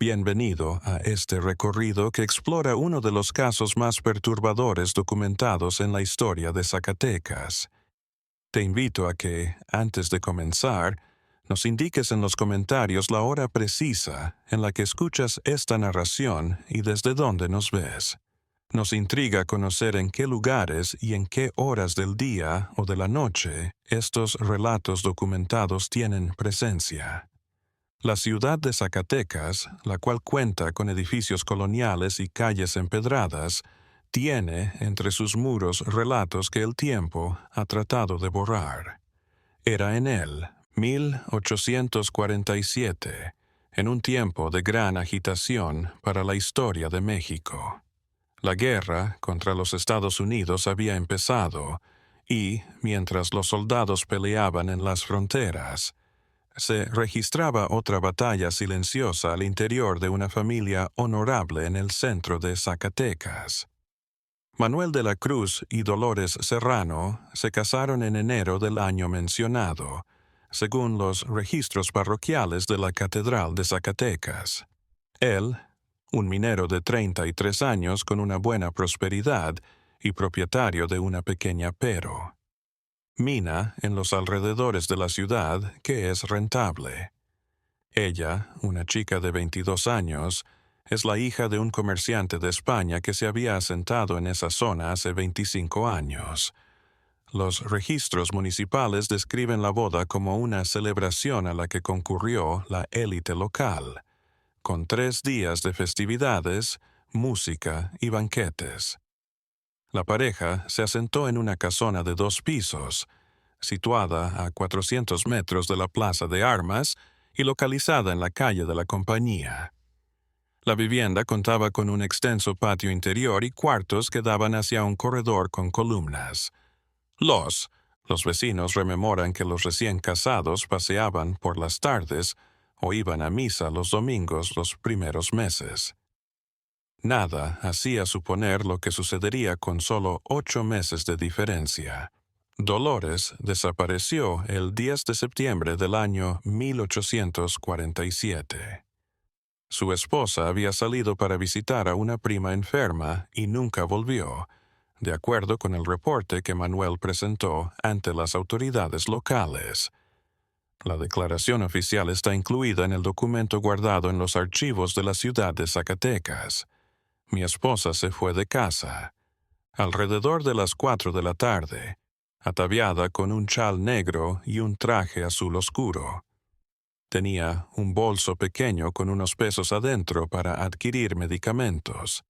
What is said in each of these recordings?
Bienvenido a este recorrido que explora uno de los casos más perturbadores documentados en la historia de Zacatecas. Te invito a que, antes de comenzar, nos indiques en los comentarios la hora precisa en la que escuchas esta narración y desde dónde nos ves. Nos intriga conocer en qué lugares y en qué horas del día o de la noche estos relatos documentados tienen presencia. La ciudad de Zacatecas, la cual cuenta con edificios coloniales y calles empedradas, tiene entre sus muros relatos que el tiempo ha tratado de borrar. Era en él, 1847, en un tiempo de gran agitación para la historia de México. La guerra contra los Estados Unidos había empezado y, mientras los soldados peleaban en las fronteras, se registraba otra batalla silenciosa al interior de una familia honorable en el centro de Zacatecas. Manuel de la Cruz y Dolores Serrano se casaron en enero del año mencionado, según los registros parroquiales de la Catedral de Zacatecas. Él, un minero de 33 años con una buena prosperidad y propietario de una pequeña pero. Mina en los alrededores de la ciudad que es rentable. Ella, una chica de 22 años, es la hija de un comerciante de España que se había asentado en esa zona hace 25 años. Los registros municipales describen la boda como una celebración a la que concurrió la élite local, con 3 días de festividades, música y banquetes. La pareja se asentó en una casona de 2 pisos, situada a 400 metros de la Plaza de Armas y localizada en la calle de la Compañía. La vivienda contaba con un extenso patio interior y cuartos que daban hacia un corredor con columnas. Los vecinos rememoran que los recién casados paseaban por las tardes o iban a misa los domingos los primeros meses. Nada hacía suponer lo que sucedería con solo 8 meses de diferencia. Dolores desapareció el 10 de septiembre del año 1847. Su esposa había salido para visitar a una prima enferma y nunca volvió, de acuerdo con el reporte que Manuel presentó ante las autoridades locales. La declaración oficial está incluida en el documento guardado en los archivos de la ciudad de Zacatecas. Mi esposa se fue de casa. Alrededor de las 4 de la tarde, ataviada con un chal negro y un traje azul oscuro. Tenía un bolso pequeño con unos pesos adentro para adquirir medicamentos.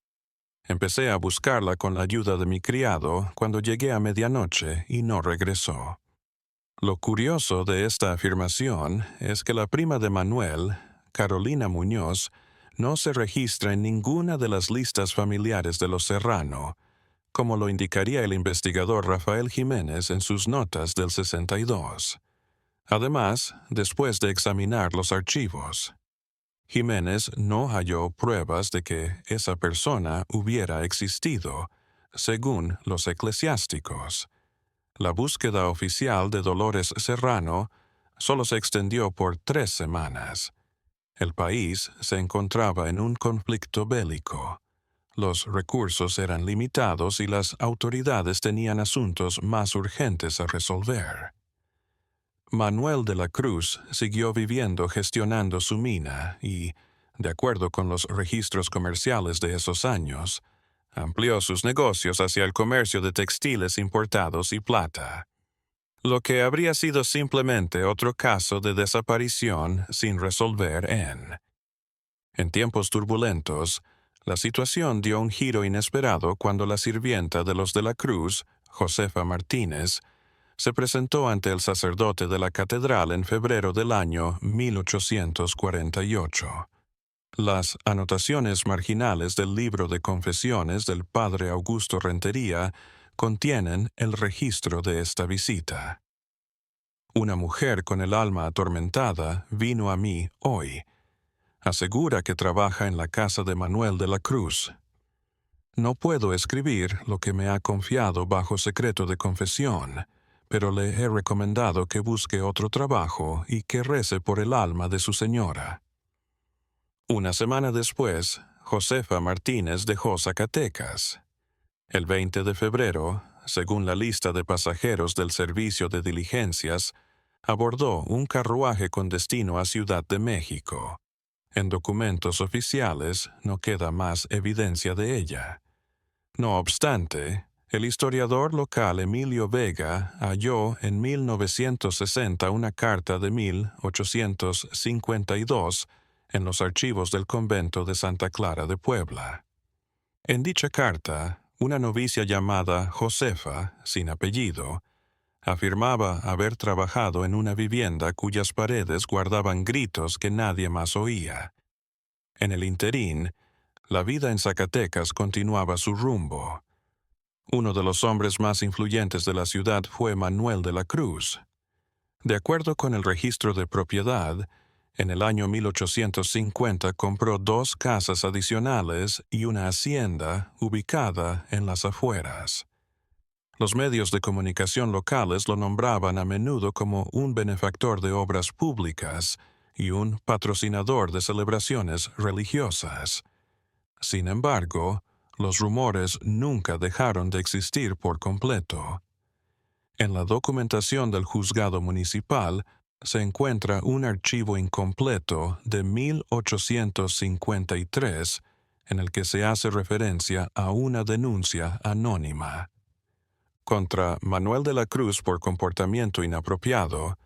Empecé a buscarla con la ayuda de mi criado cuando llegué a medianoche y no regresó. Lo curioso de esta afirmación es que la prima de Manuel, Carolina Muñoz, no se registra en ninguna de las listas familiares de los Serrano, como lo indicaría el investigador Rafael Jiménez en sus notas del 62. Además, después de examinar los archivos, Jiménez no halló pruebas de que esa persona hubiera existido, según los eclesiásticos. La búsqueda oficial de Dolores Serrano solo se extendió por 3 semanas. El país se encontraba en un conflicto bélico. Los recursos eran limitados y las autoridades tenían asuntos más urgentes a resolver. Manuel de la Cruz siguió viviendo gestionando su mina y, de acuerdo con los registros comerciales de esos años, amplió sus negocios hacia el comercio de textiles importados y plata, lo que habría sido simplemente otro caso de desaparición sin resolver En tiempos turbulentos, la situación dio un giro inesperado cuando la sirvienta de los de la Cruz, Josefa Martínez, se presentó ante el sacerdote de la catedral en febrero del año 1848. Las anotaciones marginales del libro de confesiones del padre Augusto Rentería contienen el registro de esta visita. Una mujer con el alma atormentada vino a mí hoy. Asegura que trabaja en la casa de Manuel de la Cruz. No puedo escribir lo que me ha confiado bajo secreto de confesión, pero le he recomendado que busque otro trabajo y que rece por el alma de su señora. Una semana después, Josefa Martínez dejó Zacatecas. El 20 de febrero, según la lista de pasajeros del servicio de diligencias, abordó un carruaje con destino a Ciudad de México. En documentos oficiales no queda más evidencia de ella. No obstante, el historiador local Emilio Vega halló en 1960 una carta de 1852 en los archivos del convento de Santa Clara de Puebla. En dicha carta, una novicia llamada Josefa, sin apellido, afirmaba haber trabajado en una vivienda cuyas paredes guardaban gritos que nadie más oía. En el interín, la vida en Zacatecas continuaba su rumbo. Uno de los hombres más influyentes de la ciudad fue Manuel de la Cruz. De acuerdo con el registro de propiedad, en el año 1850 compró 2 casas adicionales y una hacienda ubicada en las afueras. Los medios de comunicación locales lo nombraban a menudo como un benefactor de obras públicas y un patrocinador de celebraciones religiosas. Sin embargo, los rumores nunca dejaron de existir por completo. En la documentación del juzgado municipal se encuentra un archivo incompleto de 1853 en el que se hace referencia a una denuncia anónima contra Manuel de la Cruz por comportamiento inapropiado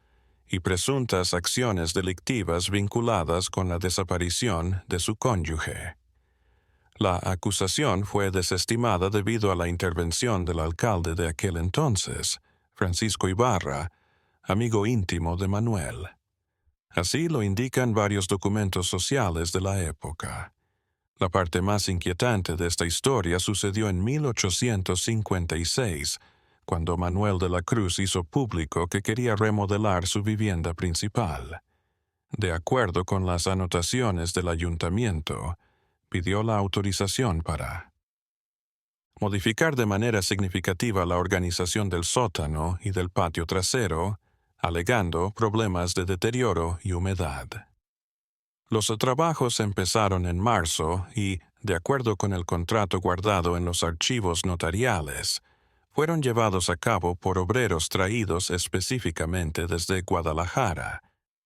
y presuntas acciones delictivas vinculadas con la desaparición de su cónyuge. La acusación fue desestimada debido a la intervención del alcalde de aquel entonces, Francisco Ibarra, amigo íntimo de Manuel. Así lo indican varios documentos sociales de la época. La parte más inquietante de esta historia sucedió en 1856, cuando Manuel de la Cruz hizo público que quería remodelar su vivienda principal. De acuerdo con las anotaciones del ayuntamiento, pidió la autorización para modificar de manera significativa la organización del sótano y del patio trasero, alegando problemas de deterioro y humedad. Los trabajos empezaron en marzo y, de acuerdo con el contrato guardado en los archivos notariales, fueron llevados a cabo por obreros traídos específicamente desde Guadalajara,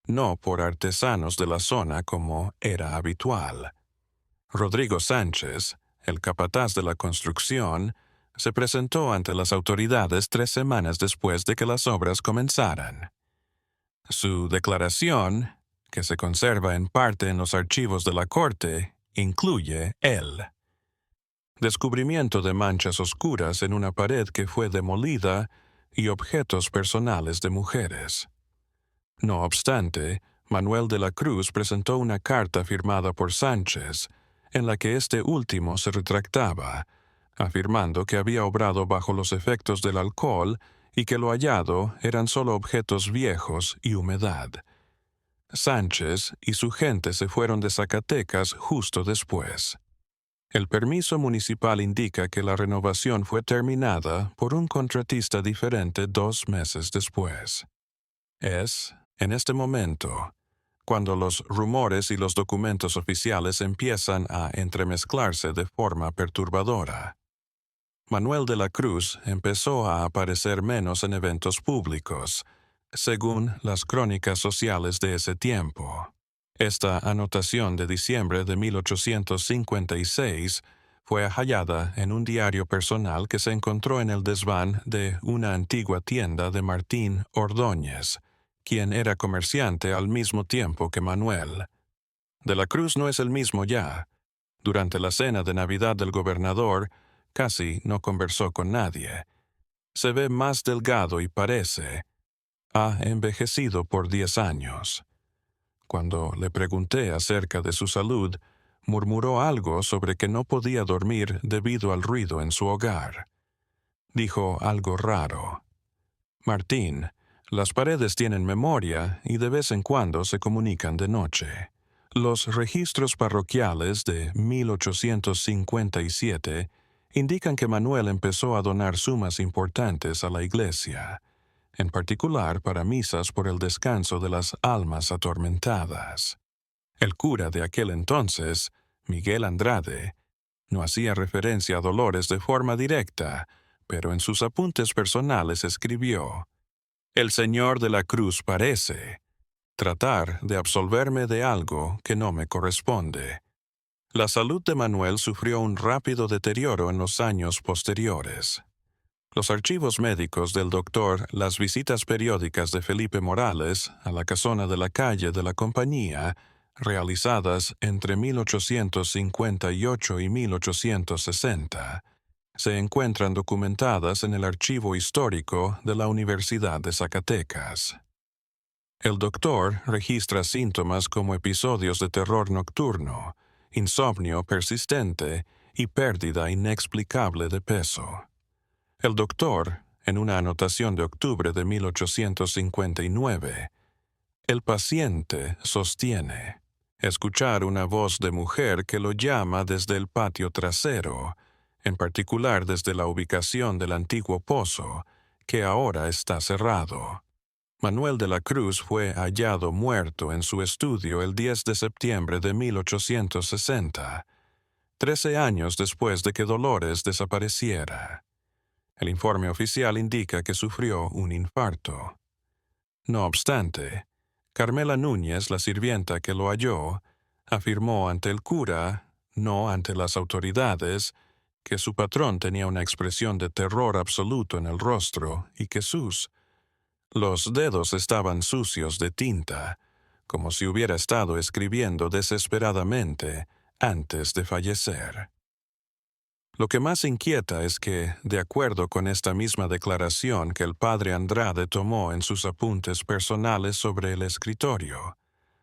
no por artesanos de la zona como era habitual. Rodrigo Sánchez, el capataz de la construcción, se presentó ante las autoridades 3 semanas después de que las obras comenzaran. Su declaración, que se conserva en parte en los archivos de la corte, incluye el descubrimiento de manchas oscuras en una pared que fue demolida y objetos personales de mujeres. No obstante, Manuel de la Cruz presentó una carta firmada por Sánchez, en la que este último se retractaba, afirmando que había obrado bajo los efectos del alcohol y que lo hallado eran solo objetos viejos y humedad. Sánchez y su gente se fueron de Zacatecas justo después. El permiso municipal indica que la renovación fue terminada por un contratista diferente 2 meses después. Es, en este momento, cuando los rumores y los documentos oficiales empiezan a entremezclarse de forma perturbadora. Manuel de la Cruz empezó a aparecer menos en eventos públicos, según las crónicas sociales de ese tiempo. Esta anotación de diciembre de 1856 fue hallada en un diario personal que se encontró en el desván de una antigua tienda de Martín Ordóñez, quien era comerciante al mismo tiempo que Manuel. De la Cruz no es el mismo ya. Durante la cena de Navidad del gobernador, casi no conversó con nadie. Se ve más delgado y parece ha envejecido por 10 años. Cuando le pregunté acerca de su salud, murmuró algo sobre que no podía dormir debido al ruido en su hogar. Dijo algo raro. Martín, las paredes tienen memoria y de vez en cuando se comunican de noche. Los registros parroquiales de 1857 indican que Manuel empezó a donar sumas importantes a la iglesia, en particular para misas por el descanso de las almas atormentadas. El cura de aquel entonces, Miguel Andrade, no hacía referencia a Dolores de forma directa, pero en sus apuntes personales escribió: «El Señor de la Cruz parece tratar de absolverme de algo que no me corresponde». La salud de Manuel sufrió un rápido deterioro en los años posteriores. Los archivos médicos del doctor, las visitas periódicas de Felipe Morales a la casona de la calle de la Compañía, realizadas entre 1858 y 1860, se encuentran documentadas en el archivo histórico de la Universidad de Zacatecas. El doctor registra síntomas como episodios de terror nocturno, insomnio persistente y pérdida inexplicable de peso. El doctor, en una anotación de octubre de 1859, el paciente sostiene escuchar una voz de mujer que lo llama desde el patio trasero, en particular desde la ubicación del antiguo pozo, que ahora está cerrado. Manuel de la Cruz fue hallado muerto en su estudio el 10 de septiembre de 1860, 13 años después de que Dolores desapareciera. El informe oficial indica que sufrió un infarto. No obstante, Carmela Núñez, la sirvienta que lo halló, afirmó ante el cura, no ante las autoridades, que su patrón tenía una expresión de terror absoluto en el rostro y que los dedos estaban sucios de tinta, como si hubiera estado escribiendo desesperadamente antes de fallecer. Lo que más inquieta es que, de acuerdo con esta misma declaración que el padre Andrade tomó en sus apuntes personales sobre el escritorio,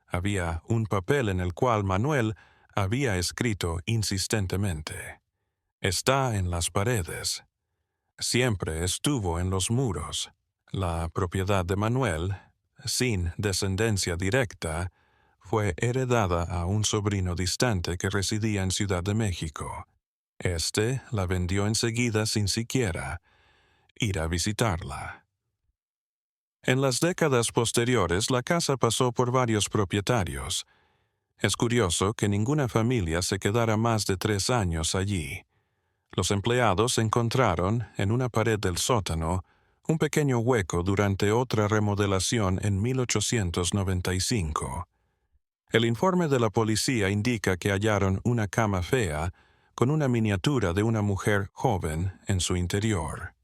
había un papel en el cual Manuel había escrito insistentemente: «Está en las paredes». Siempre estuvo en los muros. La propiedad de Manuel, sin descendencia directa, fue heredada a un sobrino distante que residía en Ciudad de México. Este la vendió enseguida sin siquiera ir a visitarla. En las décadas posteriores, la casa pasó por varios propietarios. Es curioso que ninguna familia se quedara más de 3 años allí. Los empleados encontraron, en una pared del sótano, un pequeño hueco durante otra remodelación en 1895. El informe de la policía indica que hallaron una cama fea con una miniatura de una mujer joven en su interior.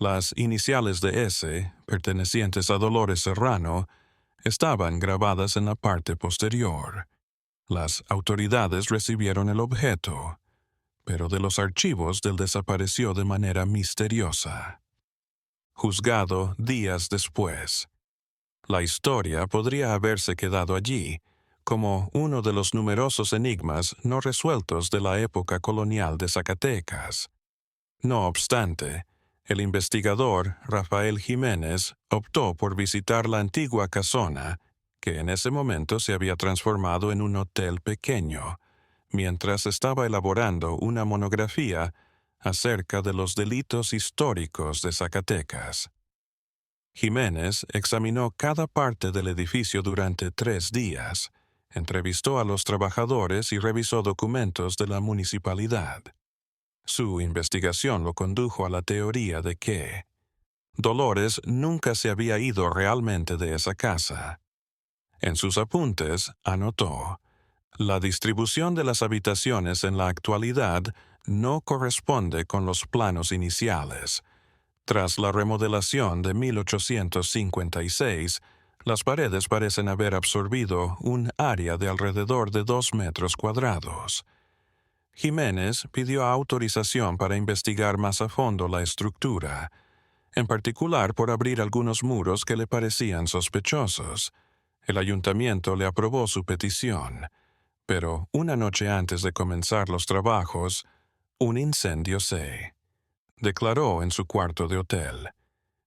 Las iniciales de S, pertenecientes a Dolores Serrano, estaban grabadas en la parte posterior. Las autoridades recibieron el objeto, pero de los archivos desapareció de manera misteriosa. Juzgado días después. La historia podría haberse quedado allí, como uno de los numerosos enigmas no resueltos de la época colonial de Zacatecas. No obstante, el investigador Rafael Jiménez optó por visitar la antigua casona, que en ese momento se había transformado en un hotel pequeño, mientras estaba elaborando una monografía acerca de los delitos históricos de Zacatecas. Jiménez examinó cada parte del edificio durante 3 días, entrevistó a los trabajadores y revisó documentos de la municipalidad. Su investigación lo condujo a la teoría de que Dolores nunca se había ido realmente de esa casa. En sus apuntes anotó: «La distribución de las habitaciones en la actualidad no corresponde con los planos iniciales. Tras la remodelación de 1856, las paredes parecen haber absorbido un área de alrededor de 2 metros cuadrados». Jiménez pidió autorización para investigar más a fondo la estructura, en particular por abrir algunos muros que le parecían sospechosos. El ayuntamiento le aprobó su petición, pero una noche antes de comenzar los trabajos, un incendio se declaró en su cuarto de hotel.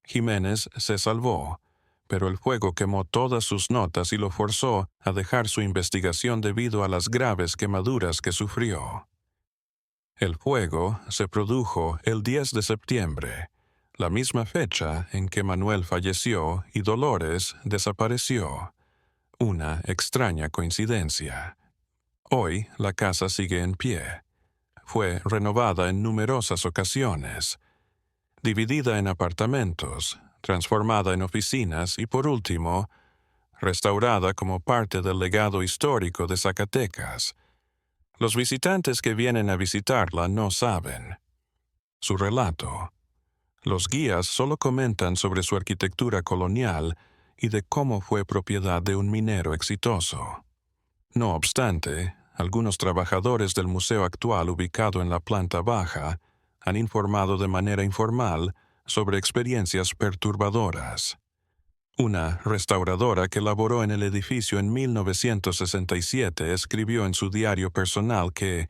Jiménez se salvó, pero el fuego quemó todas sus notas y lo forzó a dejar su investigación debido a las graves quemaduras que sufrió. El fuego se produjo el 10 de septiembre, la misma fecha en que Manuel falleció y Dolores desapareció. Una extraña coincidencia. Hoy la casa sigue en pie. Fue renovada en numerosas ocasiones, dividida en apartamentos, transformada en oficinas y, por último, restaurada como parte del legado histórico de Zacatecas. Los visitantes que vienen a visitarla no saben. Su relato. Los guías solo comentan sobre su arquitectura colonial y de cómo fue propiedad de un minero exitoso. No obstante, algunos trabajadores del museo actual ubicado en la planta baja han informado de manera informal sobre experiencias perturbadoras. Una restauradora que laboró en el edificio en 1967 escribió en su diario personal que,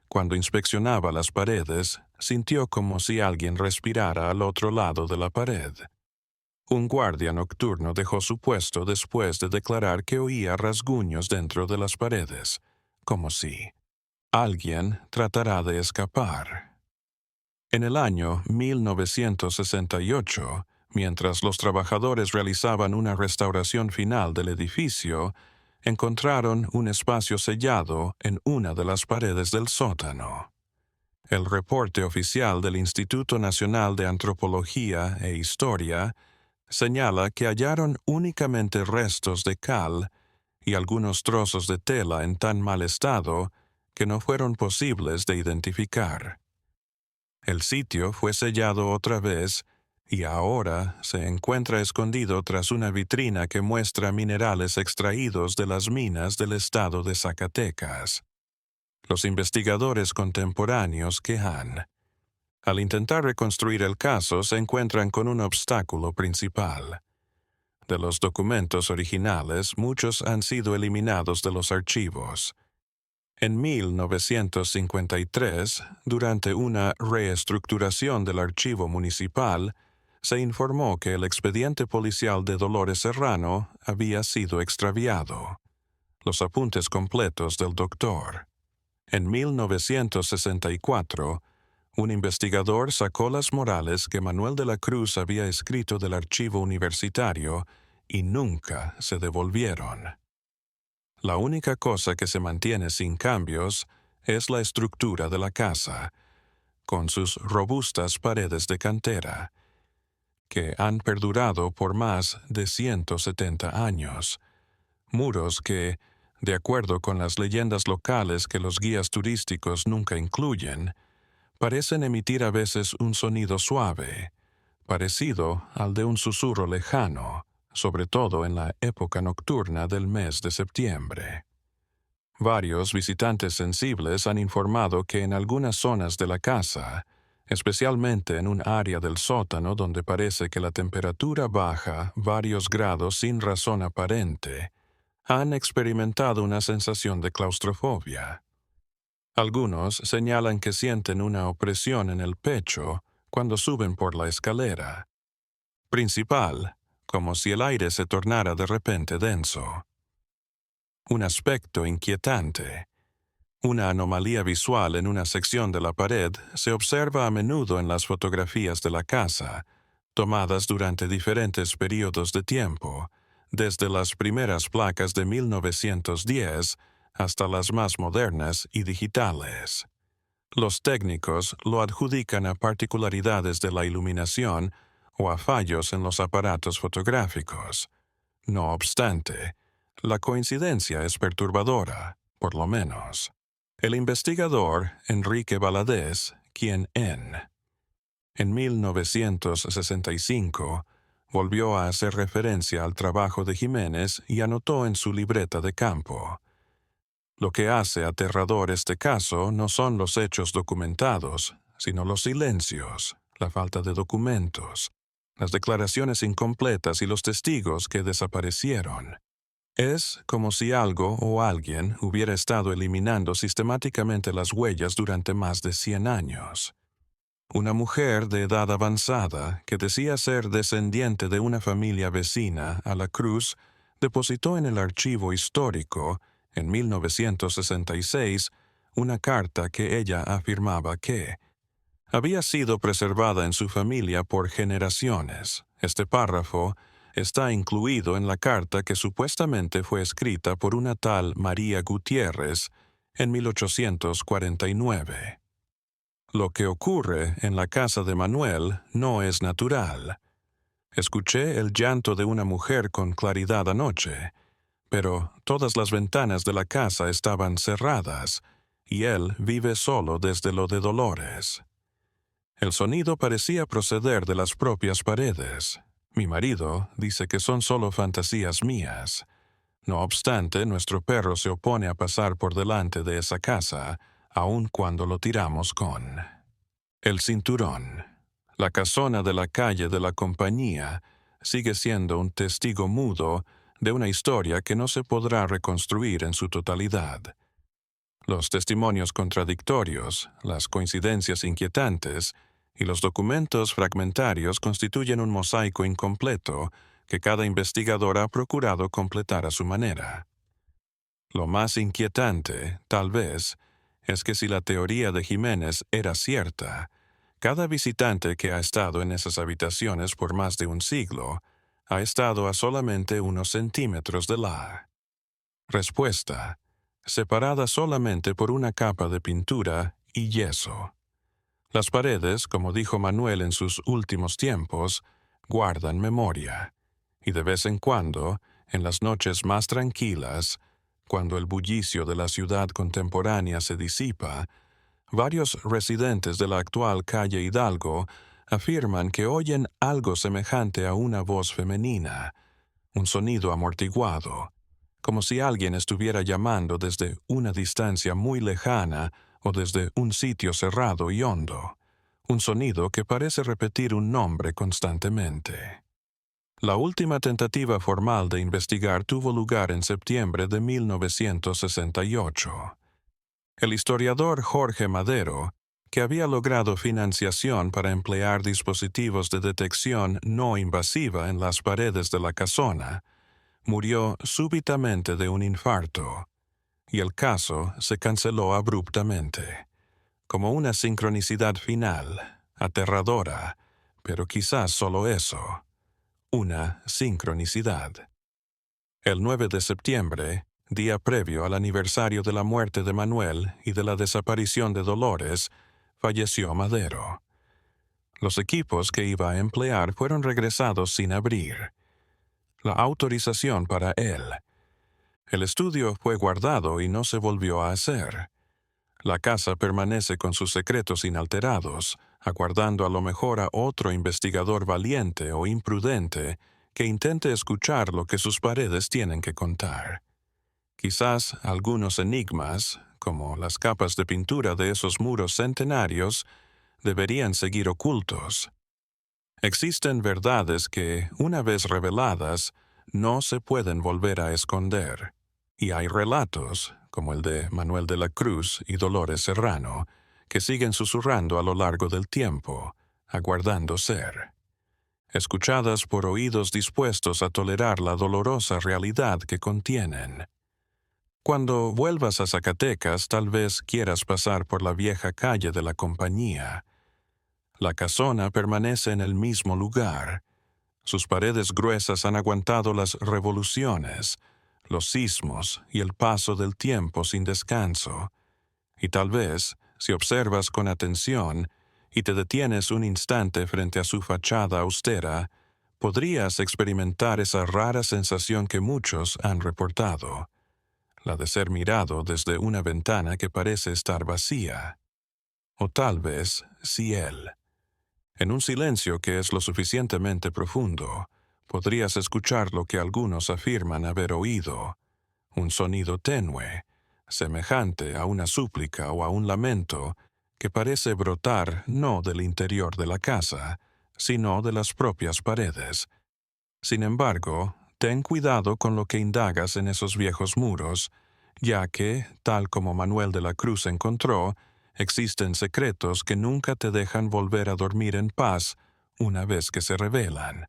cuando inspeccionaba las paredes, sintió como si alguien respirara al otro lado de la pared. Un guardia nocturno dejó su puesto después de declarar que oía rasguños dentro de las paredes, como si alguien tratara de escapar. En el año 1968, mientras los trabajadores realizaban una restauración final del edificio, encontraron un espacio sellado en una de las paredes del sótano. El reporte oficial del Instituto Nacional de Antropología e Historia señala que hallaron únicamente restos de cal y algunos trozos de tela en tan mal estado que no fueron posibles de identificar. El sitio fue sellado otra vez y ahora se encuentra escondido tras una vitrina que muestra minerales extraídos de las minas del estado de Zacatecas. Los investigadores contemporáneos quejan. Al intentar reconstruir el caso, se encuentran con un obstáculo principal. De los documentos originales, muchos han sido eliminados de los archivos. En 1953, durante una reestructuración del archivo municipal, se informó que el expediente policial de Dolores Serrano había sido extraviado. Los apuntes completos del doctor. En 1964, un investigador sacó las morales que Manuel de la Cruz había escrito del archivo universitario y nunca se devolvieron. La única cosa que se mantiene sin cambios es la estructura de la casa, con sus robustas paredes de cantera, que han perdurado por más de 170 años, muros que, de acuerdo con las leyendas locales que los guías turísticos nunca incluyen, parecen emitir a veces un sonido suave, parecido al de un susurro lejano, sobre todo en la época nocturna del mes de septiembre. Varios visitantes sensibles han informado que en algunas zonas de la casa, especialmente en un área del sótano donde parece que la temperatura baja varios grados sin razón aparente, han experimentado una sensación de claustrofobia. Algunos señalan que sienten una opresión en el pecho cuando suben por la escalera principal, como si el aire se tornara de repente denso. Un aspecto inquietante. Una anomalía visual en una sección de la pared se observa a menudo en las fotografías de la casa, tomadas durante diferentes periodos de tiempo, desde las primeras placas de 1910 hasta las más modernas y digitales. Los técnicos lo adjudican a particularidades de la iluminación o a fallos en los aparatos fotográficos. No obstante, la coincidencia es perturbadora, por lo menos. El investigador Enrique Valadez, quien en 1965 volvió a hacer referencia al trabajo de Jiménez y anotó en su libreta de campo: lo que hace aterrador este caso no son los hechos documentados, sino los silencios, la falta de documentos, las declaraciones incompletas y los testigos que desaparecieron. Es como si algo o alguien hubiera estado eliminando sistemáticamente las huellas durante más de 100 años. Una mujer de edad avanzada, que decía ser descendiente de una familia vecina a la Cruz, depositó en el archivo histórico, en 1966, una carta que ella afirmaba que había sido preservada en su familia por generaciones. Este párrafo está incluido en la carta que supuestamente fue escrita por una tal María Gutiérrez en 1849. Lo que ocurre en la casa de Manuel no es natural. Escuché el llanto de una mujer con claridad anoche, pero todas las ventanas de la casa estaban cerradas, y él vive solo desde lo de Dolores. El sonido parecía proceder de las propias paredes. Mi marido dice que son solo fantasías mías. No obstante, nuestro perro se opone a pasar por delante de esa casa, aun cuando lo tiramos con el cinturón. La casona de la calle de la Compañía sigue siendo un testigo mudo de una historia que no se podrá reconstruir en su totalidad. Los testimonios contradictorios, las coincidencias inquietantes y los documentos fragmentarios constituyen un mosaico incompleto que cada investigador ha procurado completar a su manera. Lo más inquietante, tal vez, es que si la teoría de Jiménez era cierta, cada visitante que ha estado en esas habitaciones por más de un siglo ha estado a solamente unos centímetros de la respuesta, separada solamente por una capa de pintura y yeso. Las paredes, como dijo Manuel en sus últimos tiempos, guardan memoria, y de vez en cuando, en las noches más tranquilas, cuando el bullicio de la ciudad contemporánea se disipa, varios residentes de la actual calle Hidalgo afirman que oyen algo semejante a una voz femenina, un sonido amortiguado, como si alguien estuviera llamando desde una distancia muy lejana o desde un sitio cerrado y hondo, un sonido que parece repetir un nombre constantemente. La última tentativa formal de investigar tuvo lugar en septiembre de 1968. El historiador Jorge Madero, que había logrado financiación para emplear dispositivos de detección no invasiva en las paredes de la casona, murió súbitamente de un infarto, y el caso se canceló abruptamente, como una sincronicidad final, aterradora, pero quizás solo eso, una sincronicidad. El 9 de septiembre, día previo al aniversario de la muerte de Manuel y de la desaparición de Dolores, falleció Madero. Los equipos que iba a emplear fueron regresados sin abrir. La autorización para él. El estudio fue guardado y no se volvió a hacer. La casa permanece con sus secretos inalterados, aguardando a lo mejor a otro investigador valiente o imprudente que intente escuchar lo que sus paredes tienen que contar. Quizás algunos enigmas, como las capas de pintura de esos muros centenarios, deberían seguir ocultos. Existen verdades que, una vez reveladas, no se pueden volver a esconder. Y hay relatos, como el de Manuel de la Cruz y Dolores Serrano, que siguen susurrando a lo largo del tiempo, aguardando ser escuchadas por oídos dispuestos a tolerar la dolorosa realidad que contienen. Cuando vuelvas a Zacatecas, tal vez quieras pasar por la vieja calle de la Compañía. La casona permanece en el mismo lugar. Sus paredes gruesas han aguantado las revoluciones, los sismos y el paso del tiempo sin descanso. Y tal vez, si observas con atención y te detienes un instante frente a su fachada austera, podrías experimentar esa rara sensación que muchos han reportado, la de ser mirado desde una ventana que parece estar vacía. O tal vez, si él. En un silencio que es lo suficientemente profundo, podrías escuchar lo que algunos afirman haber oído, un sonido tenue, semejante a una súplica o a un lamento, que parece brotar no del interior de la casa, sino de las propias paredes. Sin embargo, ten cuidado con lo que indagas en esos viejos muros, ya que, tal como Manuel de la Cruz encontró, existen secretos que nunca te dejan volver a dormir en paz una vez que se revelan.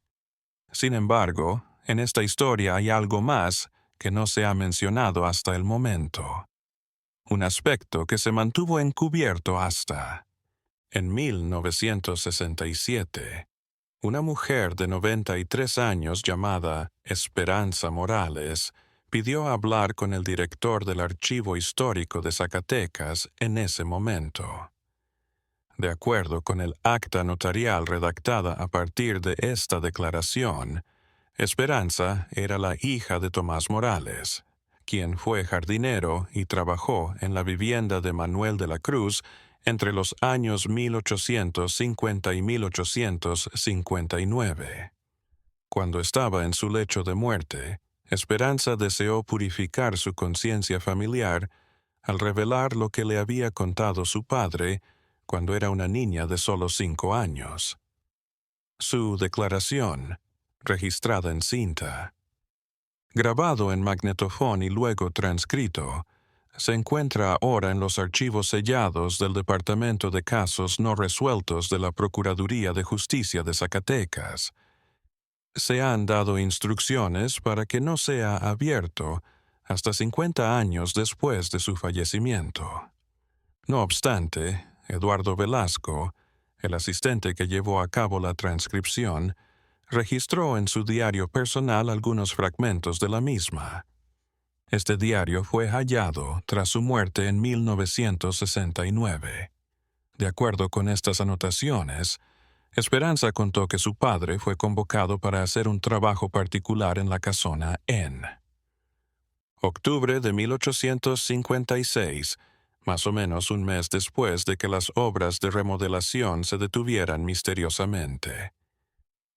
Sin embargo, en esta historia hay algo más que no se ha mencionado hasta el momento. Un aspecto que se mantuvo encubierto hasta en 1967. Una mujer de 93 años llamada Esperanza Morales pidió hablar con el director del Archivo Histórico de Zacatecas en ese momento. De acuerdo con el acta notarial redactada a partir de esta declaración, Esperanza era la hija de Tomás Morales, quien fue jardinero y trabajó en la vivienda de Manuel de la Cruz entre los años 1850 y 1859. Cuando estaba en su lecho de muerte, Esperanza deseó purificar su conciencia familiar al revelar lo que le había contado su padre cuando era una niña de solo 5 años. Su declaración, registrada en cinta, grabado en magnetofón y luego transcrito, se encuentra ahora en los archivos sellados del Departamento de Casos No Resueltos de la Procuraduría de Justicia de Zacatecas. Se han dado instrucciones para que no sea abierto hasta 50 años después de su fallecimiento. No obstante, Eduardo Velasco, el asistente que llevó a cabo la transcripción, registró en su diario personal algunos fragmentos de la misma. Este diario fue hallado tras su muerte en 1969. De acuerdo con estas anotaciones, Esperanza contó que su padre fue convocado para hacer un trabajo particular en la casona en octubre de 1856, más o menos un mes después de que las obras de remodelación se detuvieran misteriosamente.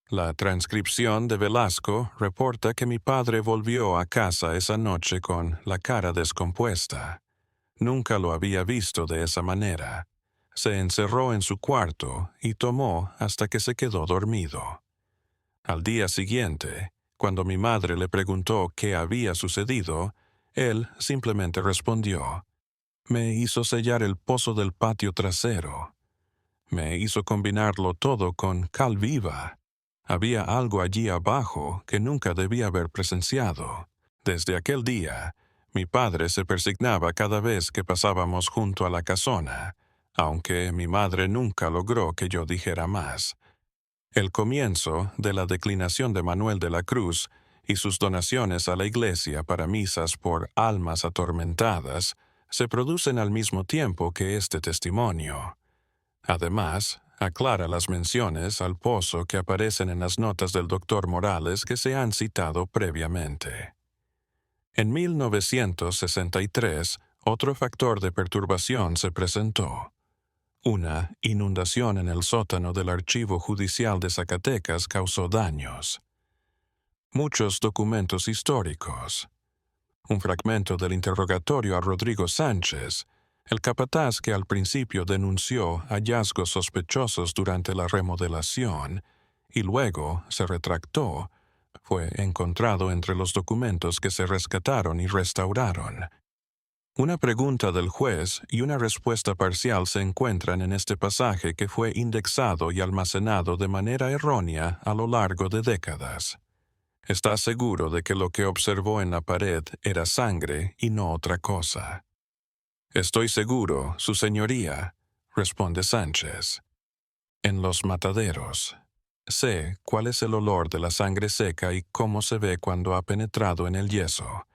La transcripción de Velasco reporta que mi padre volvió a casa esa noche con la cara descompuesta. Nunca lo había visto de esa manera. Se encerró en su cuarto y tomó hasta que se quedó dormido. Al día siguiente, cuando mi madre le preguntó qué había sucedido, él simplemente respondió: «Me hizo sellar el pozo del patio trasero. Me hizo combinarlo todo con cal viva. Había algo allí abajo que nunca debía haber presenciado. Desde aquel día, mi padre se persignaba cada vez que pasábamos junto a la casona, aunque mi madre nunca logró que yo dijera más». El comienzo de la declinación de Manuel de la Cruz y sus donaciones a la iglesia para misas por almas atormentadas se producen al mismo tiempo que este testimonio. Además, aclara las menciones al pozo que aparecen en las notas del doctor Morales que se han citado previamente. En 1963, otro factor de perturbación se presentó. Una inundación en el sótano del Archivo Judicial de Zacatecas causó daños. Muchos documentos históricos. Un fragmento del interrogatorio a Rodrigo Sánchez, el capataz que al principio denunció hallazgos sospechosos durante la remodelación y luego se retractó, fue encontrado entre los documentos que se rescataron y restauraron. Una pregunta del juez y una respuesta parcial se encuentran en este pasaje que fue indexado y almacenado de manera errónea a lo largo de décadas. ¿Está seguro de que lo que observó en la pared era sangre y no otra cosa? «Estoy seguro, su señoría», responde Sánchez. «En los mataderos. Sé cuál es el olor de la sangre seca y cómo se ve cuando ha penetrado en el yeso.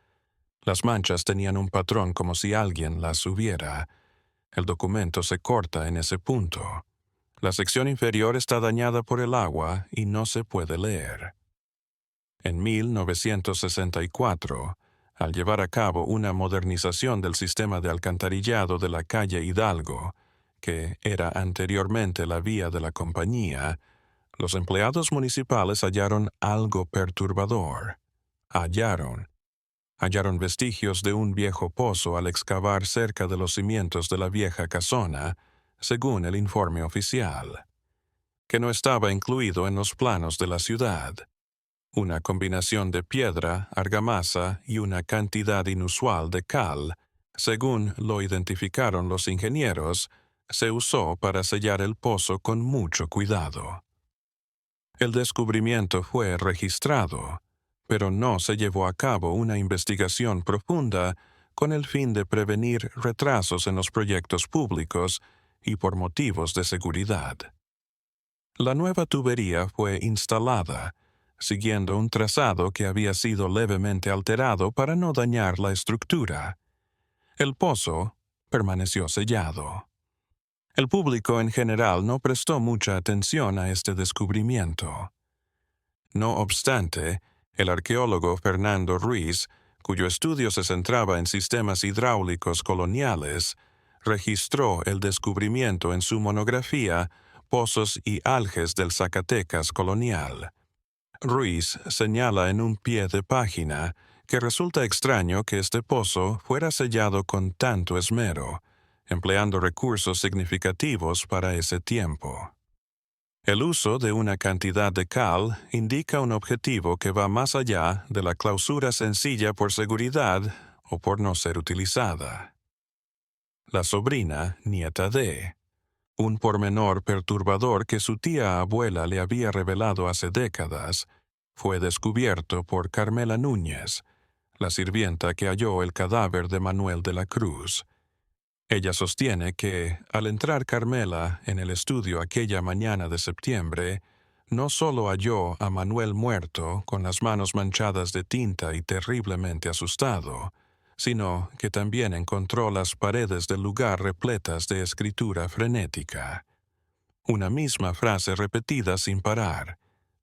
Las manchas tenían un patrón como si alguien las hubiera. El documento se corta en ese punto. La sección inferior está dañada por el agua y no se puede leer». En 1964, al llevar a cabo una modernización del sistema de alcantarillado de la calle Hidalgo, que era anteriormente la vía de la compañía, los empleados municipales hallaron algo perturbador. Hallaron vestigios de un viejo pozo al excavar cerca de los cimientos de la vieja casona, según el informe oficial, que no estaba incluido en los planos de la ciudad. Una combinación de piedra, argamasa y una cantidad inusual de cal, según lo identificaron los ingenieros, se usó para sellar el pozo con mucho cuidado. El descubrimiento fue registrado, pero no se llevó a cabo una investigación profunda con el fin de prevenir retrasos en los proyectos públicos y por motivos de seguridad. La nueva tubería fue instalada, siguiendo un trazado que había sido levemente alterado para no dañar la estructura. El pozo permaneció sellado. El público en general no prestó mucha atención a este descubrimiento. No obstante, el arqueólogo Fernando Ruiz, cuyo estudio se centraba en sistemas hidráulicos coloniales, registró el descubrimiento en su monografía Pozos y Alges del Zacatecas colonial. Ruiz señala en un pie de página que resulta extraño que este pozo fuera sellado con tanto esmero, empleando recursos significativos para ese tiempo. El uso de una cantidad de cal indica un objetivo que va más allá de la clausura sencilla por seguridad o por no ser utilizada. La sobrina, nieta de. Un pormenor perturbador que su tía abuela le había revelado hace décadas, fue descubierto por Carmela Núñez, la sirvienta que halló el cadáver de Manuel de la Cruz. Ella sostiene que, al entrar Carmela en el estudio aquella mañana de septiembre, no solo halló a Manuel muerto, con las manos manchadas de tinta y terriblemente asustado, sino que también encontró las paredes del lugar repletas de escritura frenética. Una misma frase repetida sin parar.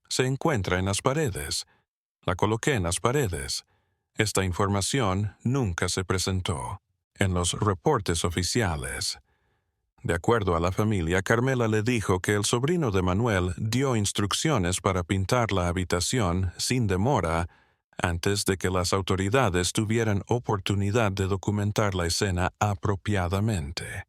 Se encuentra en las paredes. La coloqué en las paredes. Esta información nunca se presentó en los reportes oficiales. De acuerdo a la familia, Carmela le dijo que el sobrino de Manuel dio instrucciones para pintar la habitación sin demora antes de que las autoridades tuvieran oportunidad de documentar la escena apropiadamente.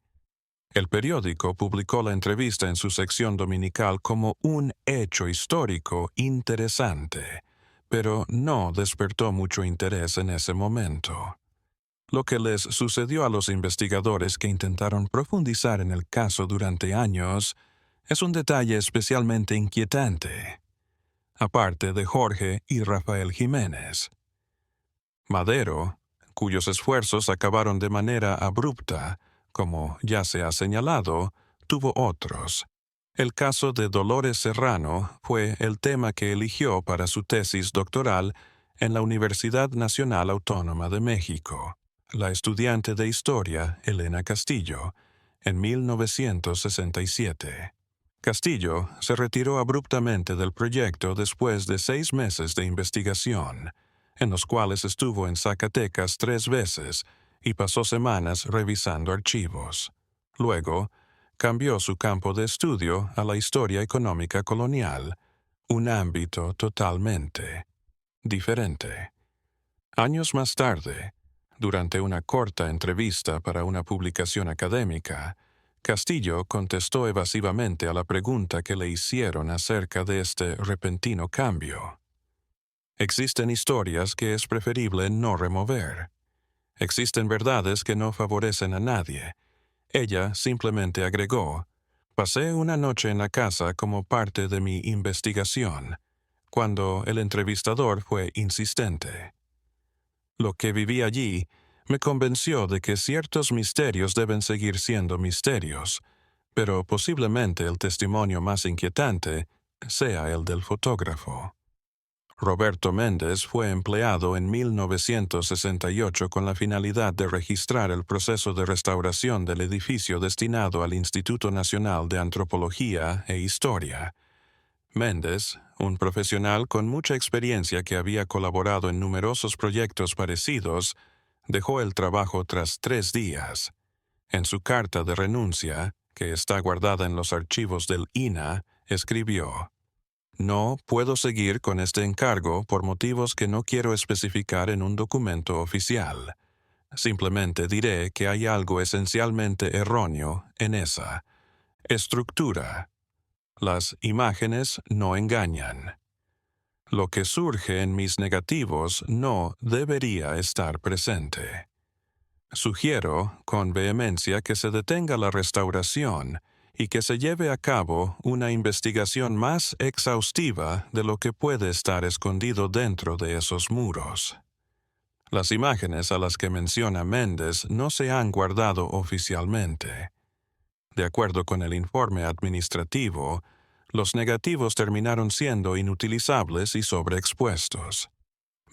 El periódico publicó la entrevista en su sección dominical como un hecho histórico interesante, pero no despertó mucho interés en ese momento. Lo que les sucedió a los investigadores que intentaron profundizar en el caso durante años es un detalle especialmente inquietante, aparte de Jorge y Rafael Jiménez. Madero, cuyos esfuerzos acabaron de manera abrupta, como ya se ha señalado, tuvo otros. El caso de Dolores Serrano fue el tema que eligió para su tesis doctoral en la Universidad Nacional Autónoma de México. La estudiante de historia, Elena Castillo, en 1967. Castillo se retiró abruptamente del proyecto después de 6 meses de investigación, en los cuales estuvo en Zacatecas 3 veces y pasó semanas revisando archivos. Luego, cambió su campo de estudio a la historia económica colonial, un ámbito totalmente diferente. Años más tarde, durante una corta entrevista para una publicación académica, Castillo contestó evasivamente a la pregunta que le hicieron acerca de este repentino cambio. Existen historias que es preferible no remover. Existen verdades que no favorecen a nadie. Ella simplemente agregó: pasé una noche en la casa como parte de mi investigación, cuando el entrevistador fue insistente. Lo que viví allí me convenció de que ciertos misterios deben seguir siendo misterios, pero posiblemente el testimonio más inquietante sea el del fotógrafo. Roberto Méndez fue empleado en 1968 con la finalidad de registrar el proceso de restauración del edificio destinado al Instituto Nacional de Antropología e Historia. Méndez, un profesional con mucha experiencia que había colaborado en numerosos proyectos parecidos, dejó el trabajo tras 3 días. En su carta de renuncia, que está guardada en los archivos del INAH, escribió: no puedo seguir con este encargo por motivos que no quiero especificar en un documento oficial. Simplemente diré que hay algo esencialmente erróneo en esa estructura. Las imágenes no engañan. Lo que surge en mis negativos no debería estar presente. Sugiero con vehemencia que se detenga la restauración y que se lleve a cabo una investigación más exhaustiva de lo que puede estar escondido dentro de esos muros. Las imágenes a las que menciona Méndez no se han guardado oficialmente. De acuerdo con el informe administrativo, Los negativos terminaron siendo inutilizables y sobreexpuestos.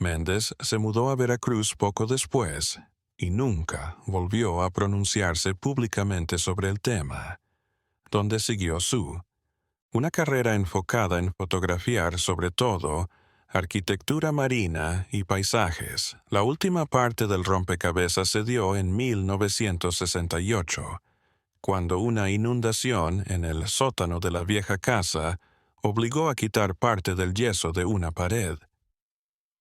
Méndez se mudó a Veracruz poco después y nunca volvió a pronunciarse públicamente sobre el tema, donde siguió una carrera enfocada en fotografiar sobre todo arquitectura marina y paisajes. La última parte del rompecabezas se dio en 1968, cuando una inundación en el sótano de la vieja casa obligó a quitar parte del yeso de una pared.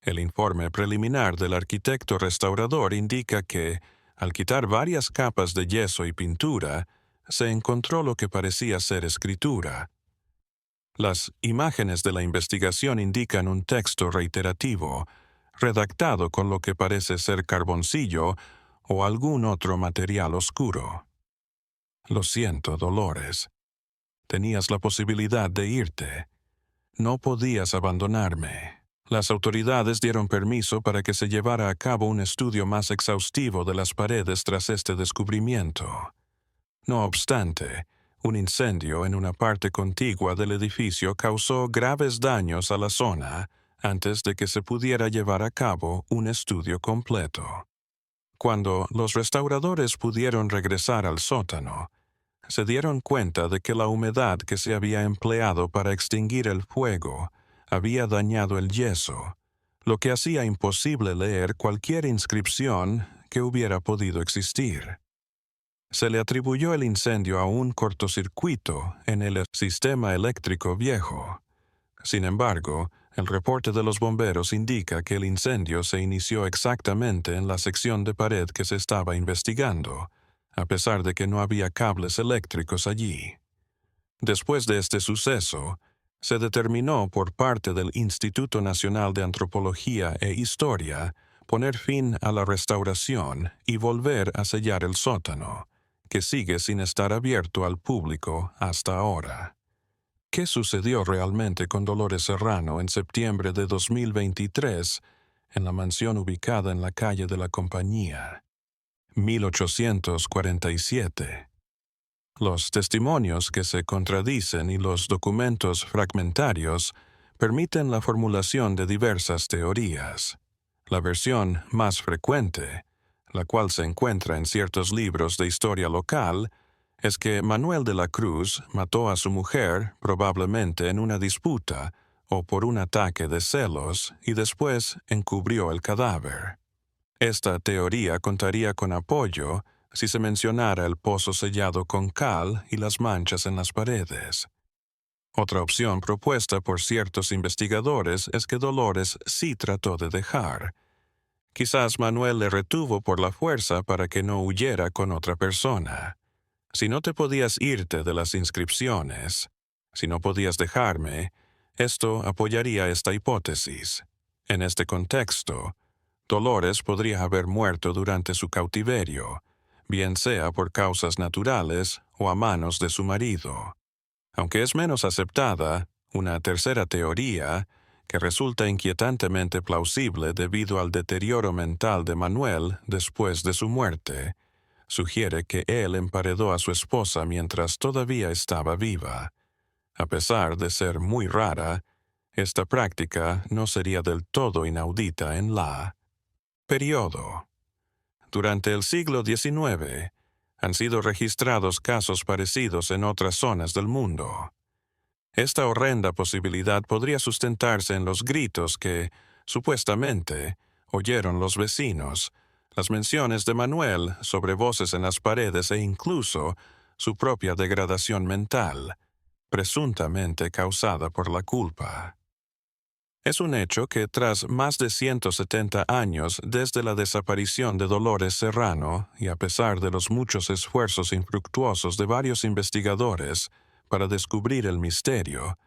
El informe preliminar del arquitecto restaurador indica que, al quitar varias capas de yeso y pintura, se encontró lo que parecía ser escritura. Las imágenes de la investigación indican un texto reiterativo, redactado con lo que parece ser carboncillo o algún otro material oscuro. Lo siento, Dolores. Tenías la posibilidad de irte. No podías abandonarme. Las autoridades dieron permiso para que se llevara a cabo un estudio más exhaustivo de las paredes tras este descubrimiento. No obstante, un incendio en una parte contigua del edificio causó graves daños a la zona antes de que se pudiera llevar a cabo un estudio completo. Cuando los restauradores pudieron regresar al sótano, se dieron cuenta de que la humedad que se había empleado para extinguir el fuego había dañado el yeso, lo que hacía imposible leer cualquier inscripción que hubiera podido existir. Se le atribuyó el incendio a un cortocircuito en el sistema eléctrico viejo. Sin embargo, el reporte de los bomberos indica que el incendio se inició exactamente en la sección de pared que se estaba investigando, a pesar de que no había cables eléctricos allí. Después de este suceso, se determinó por parte del Instituto Nacional de Antropología e Historia poner fin a la restauración y volver a sellar el sótano, que sigue sin estar abierto al público hasta ahora. ¿Qué sucedió realmente con Dolores Serrano en septiembre de 2023 en la mansión ubicada en la calle de la Compañía, 1847? Los testimonios que se contradicen y los documentos fragmentarios permiten la formulación de diversas teorías. La versión más frecuente, la cual se encuentra en ciertos libros de historia local, es que Manuel de la Cruz mató a su mujer probablemente en una disputa o por un ataque de celos y después encubrió el cadáver. Esta teoría contaría con apoyo si se mencionara el pozo sellado con cal y las manchas en las paredes. Otra opción propuesta por ciertos investigadores es que Dolores sí trató de dejar. Quizás Manuel le retuvo por la fuerza para que no huyera con otra persona. Si no te podías irte de las inscripciones, si no podías dejarme, esto apoyaría esta hipótesis. En este contexto, Dolores podría haber muerto durante su cautiverio, bien sea por causas naturales o a manos de su marido. Aunque es menos aceptada, una tercera teoría, que resulta inquietantemente plausible debido al deterioro mental de Manuel después de su muerte, sugiere que él emparedó a su esposa mientras todavía estaba viva. A pesar de ser muy rara, esta práctica no sería del todo inaudita en la periodo. Durante el siglo XIX, han sido registrados casos parecidos en otras zonas del mundo. Esta horrenda posibilidad podría sustentarse en los gritos que, supuestamente, oyeron los vecinos, las menciones de Manuel sobre voces en las paredes e incluso su propia degradación mental, presuntamente causada por la culpa. Es un hecho que tras más de 170 años desde la desaparición de Dolores Serrano, y a pesar de los muchos esfuerzos infructuosos de varios investigadores para descubrir el misterio,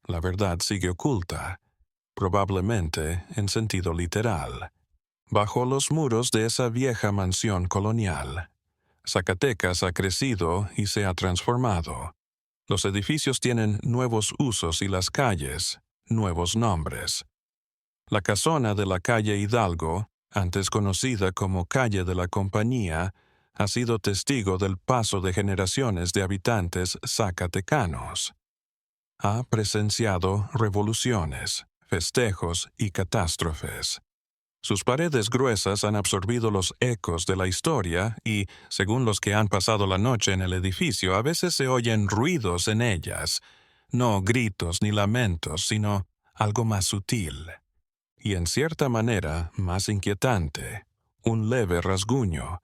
la verdad sigue oculta, probablemente en sentido literal, bajo los muros de esa vieja mansión colonial. Zacatecas ha crecido y se ha transformado. Los edificios tienen nuevos usos y las calles, nuevos nombres. La casona de la calle Hidalgo, antes conocida como calle de la Compañía, ha sido testigo del paso de generaciones de habitantes zacatecanos. ha presenciado revoluciones, festejos y catástrofes. Sus paredes gruesas han absorbido los ecos de la historia y, según los que han pasado la noche en el edificio, a veces se oyen ruidos en ellas, no gritos ni lamentos, sino algo más sutil y, en cierta manera, más inquietante, un leve rasguño,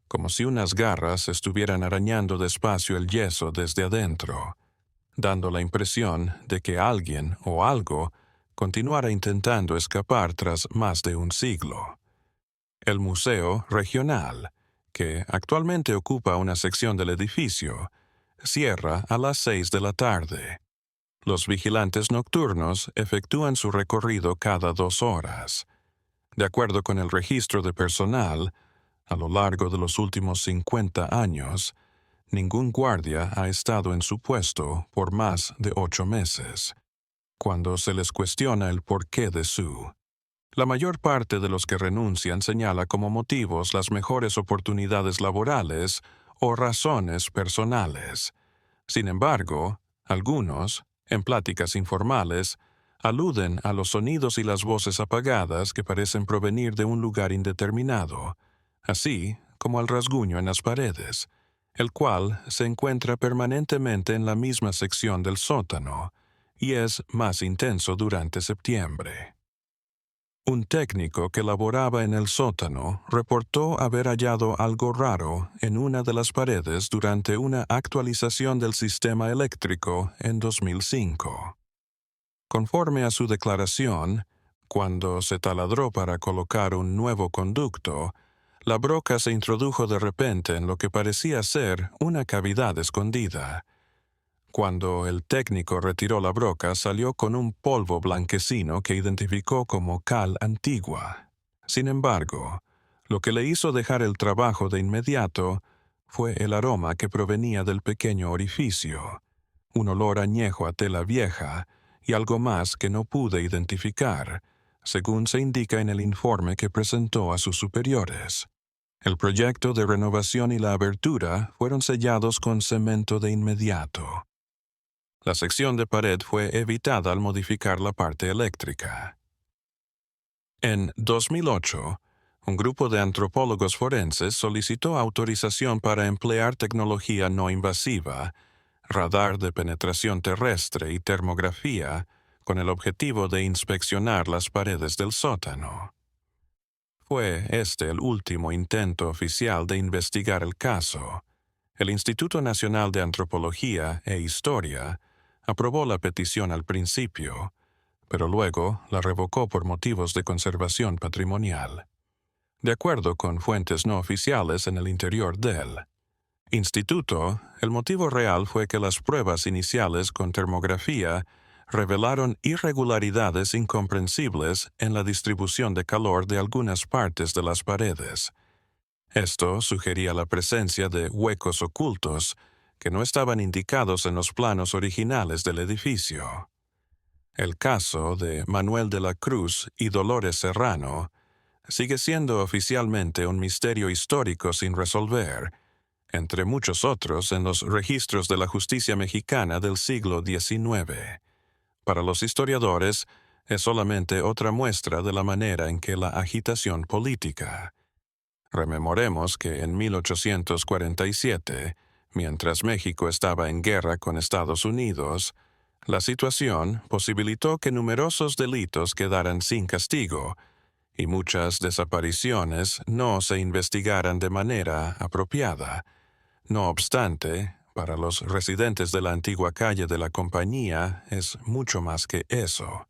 como si unas garras estuvieran arañando despacio el yeso desde adentro, dando la impresión de que alguien o algo continuara intentando escapar tras más de un siglo. El Museo Regional, que actualmente ocupa una sección del edificio, cierra a las 6 de la tarde. Los vigilantes nocturnos efectúan su recorrido cada 2 horas. De acuerdo con el registro de personal, a lo largo de los últimos 50 años, ningún guardia ha estado en su puesto por más de 8 meses. Cuando se les cuestiona el porqué de la mayor parte de los que renuncian señala como motivos las mejores oportunidades laborales o razones personales. Sin embargo, algunos, en pláticas informales, aluden a los sonidos y las voces apagadas que parecen provenir de un lugar indeterminado, así como al rasguño en las paredes, el cual se encuentra permanentemente en la misma sección del sótano y es más intenso durante septiembre. Un técnico que laboraba en el sótano reportó haber hallado algo raro en una de las paredes durante una actualización del sistema eléctrico en 2005. Conforme a su declaración, cuando se taladró para colocar un nuevo conducto, la broca se introdujo de repente en lo que parecía ser una cavidad escondida. Cuando el técnico retiró la broca, salió con un polvo blanquecino que identificó como cal antigua. Sin embargo, lo que le hizo dejar el trabajo de inmediato fue el aroma que provenía del pequeño orificio, un olor añejo a tela vieja y algo más que no pude identificar, según se indica en el informe que presentó a sus superiores. El proyecto de renovación y la abertura fueron sellados con cemento de inmediato. La sección de pared fue evitada al modificar la parte eléctrica. En 2008, un grupo de antropólogos forenses solicitó autorización para emplear tecnología no invasiva, radar de penetración terrestre y termografía, con el objetivo de inspeccionar las paredes del sótano. Fue este el último intento oficial de investigar el caso. El Instituto Nacional de Antropología e Historia aprobó la petición al principio, pero luego la revocó por motivos de conservación patrimonial. De acuerdo con fuentes no oficiales en el interior del instituto, el motivo real fue que las pruebas iniciales con termografía revelaron irregularidades incomprensibles en la distribución de calor de algunas partes de las paredes. Esto sugería la presencia de huecos ocultos que no estaban indicados en los planos originales del edificio. El caso de Manuel de la Cruz y Dolores Serrano sigue siendo oficialmente un misterio histórico sin resolver, entre muchos otros en los registros de la justicia mexicana del siglo XIX. Para los historiadores, es solamente otra muestra de la manera en que la agitación política. Rememoremos que en 1847, mientras México estaba en guerra con Estados Unidos, la situación posibilitó que numerosos delitos quedaran sin castigo y muchas desapariciones no se investigaran de manera apropiada. No obstante, para los residentes de la antigua calle de la Compañía es mucho más que eso.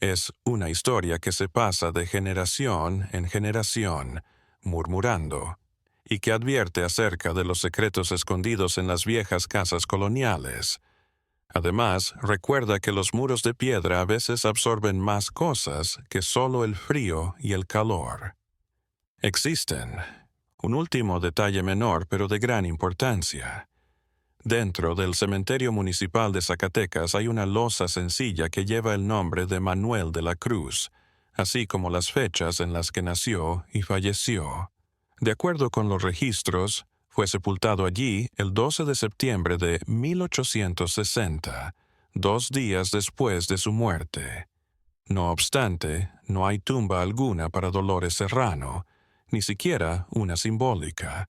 Es una historia que se pasa de generación en generación, murmurando, y que advierte acerca de los secretos escondidos en las viejas casas coloniales. Además, recuerda que los muros de piedra a veces absorben más cosas que solo el frío y el calor. Existen. Un último detalle menor pero de gran importancia. Dentro del cementerio municipal de Zacatecas hay una losa sencilla que lleva el nombre de Manuel de la Cruz, así como las fechas en las que nació y falleció. De acuerdo con los registros, fue sepultado allí el 12 de septiembre de 1860, 2 días después de su muerte. No obstante, no hay tumba alguna para Dolores Serrano, ni siquiera una simbólica.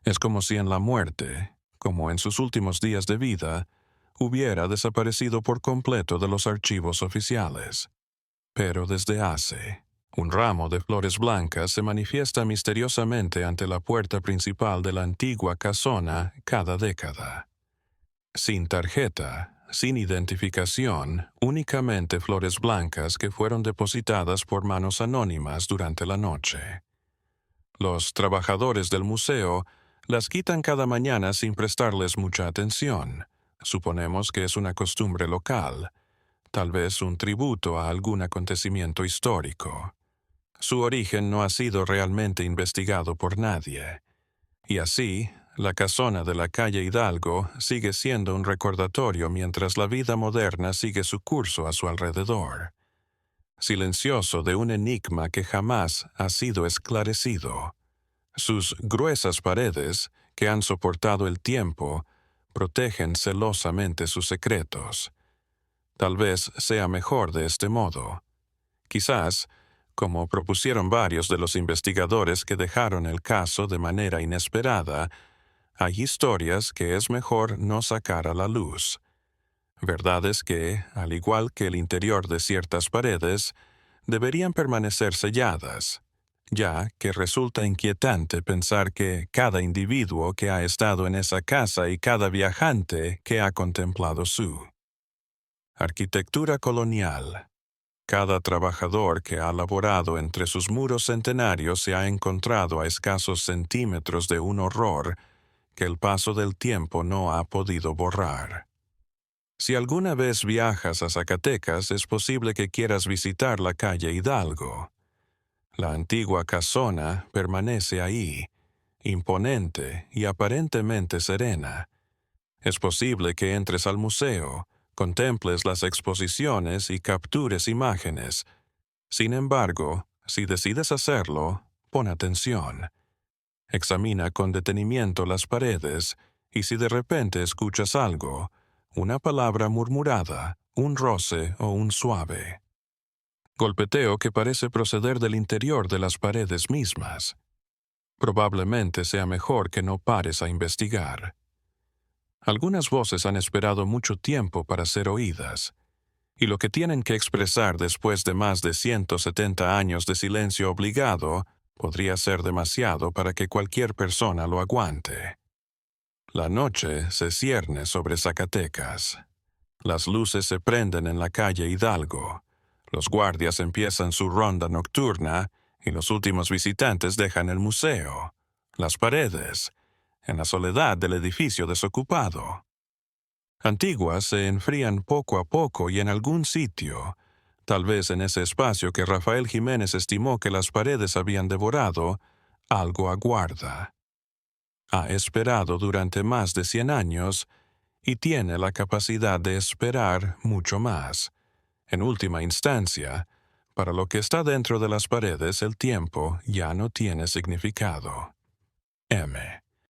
Es como si en la muerte, como en sus últimos días de vida, hubiera desaparecido por completo de los archivos oficiales. Pero desde hace, un ramo de flores blancas se manifiesta misteriosamente ante la puerta principal de la antigua casona cada década. Sin tarjeta, sin identificación, únicamente flores blancas que fueron depositadas por manos anónimas durante la noche. Los trabajadores del museo las quitan cada mañana sin prestarles mucha atención. Suponemos que es una costumbre local, tal vez un tributo a algún acontecimiento histórico. Su origen no ha sido realmente investigado por nadie. Y así, la casona de la calle Hidalgo sigue siendo un recordatorio mientras la vida moderna sigue su curso a su alrededor. Silencioso de un enigma que jamás ha sido esclarecido. Sus gruesas paredes, que han soportado el tiempo, protegen celosamente sus secretos. Tal vez sea mejor de este modo. Quizás, como propusieron varios de los investigadores que dejaron el caso de manera inesperada, hay historias que es mejor no sacar a la luz. Verdades que, al igual que el interior de ciertas paredes, deberían permanecer selladas, ya que resulta inquietante pensar que cada individuo que ha estado en esa casa y cada viajante que ha contemplado su arquitectura colonial. Cada trabajador que ha laborado entre sus muros centenarios se ha encontrado a escasos centímetros de un horror que el paso del tiempo no ha podido borrar. Si alguna vez viajas a Zacatecas, es posible que quieras visitar la calle Hidalgo. La antigua casona permanece ahí, imponente y aparentemente serena. Es posible que entres al museo, contemples las exposiciones y captures imágenes. Sin embargo, si decides hacerlo, pon atención. Examina con detenimiento las paredes y si de repente escuchas algo, una palabra murmurada, un roce o un suave golpeteo que parece proceder del interior de las paredes mismas, probablemente sea mejor que no pares a investigar. Algunas voces han esperado mucho tiempo para ser oídas, y lo que tienen que expresar después de más de 170 años de silencio obligado podría ser demasiado para que cualquier persona lo aguante. La noche se cierne sobre Zacatecas. Las luces se prenden en la calle Hidalgo. Los guardias empiezan su ronda nocturna y los últimos visitantes dejan el museo, las paredes, en la soledad del edificio desocupado. Antiguas se enfrían poco a poco y en algún sitio, tal vez en ese espacio que Rafael Jiménez estimó que las paredes habían devorado, algo aguarda. Ha esperado durante más de 100 años y tiene la capacidad de esperar mucho más. En última instancia, para lo que está dentro de las paredes el tiempo ya no tiene significado. M.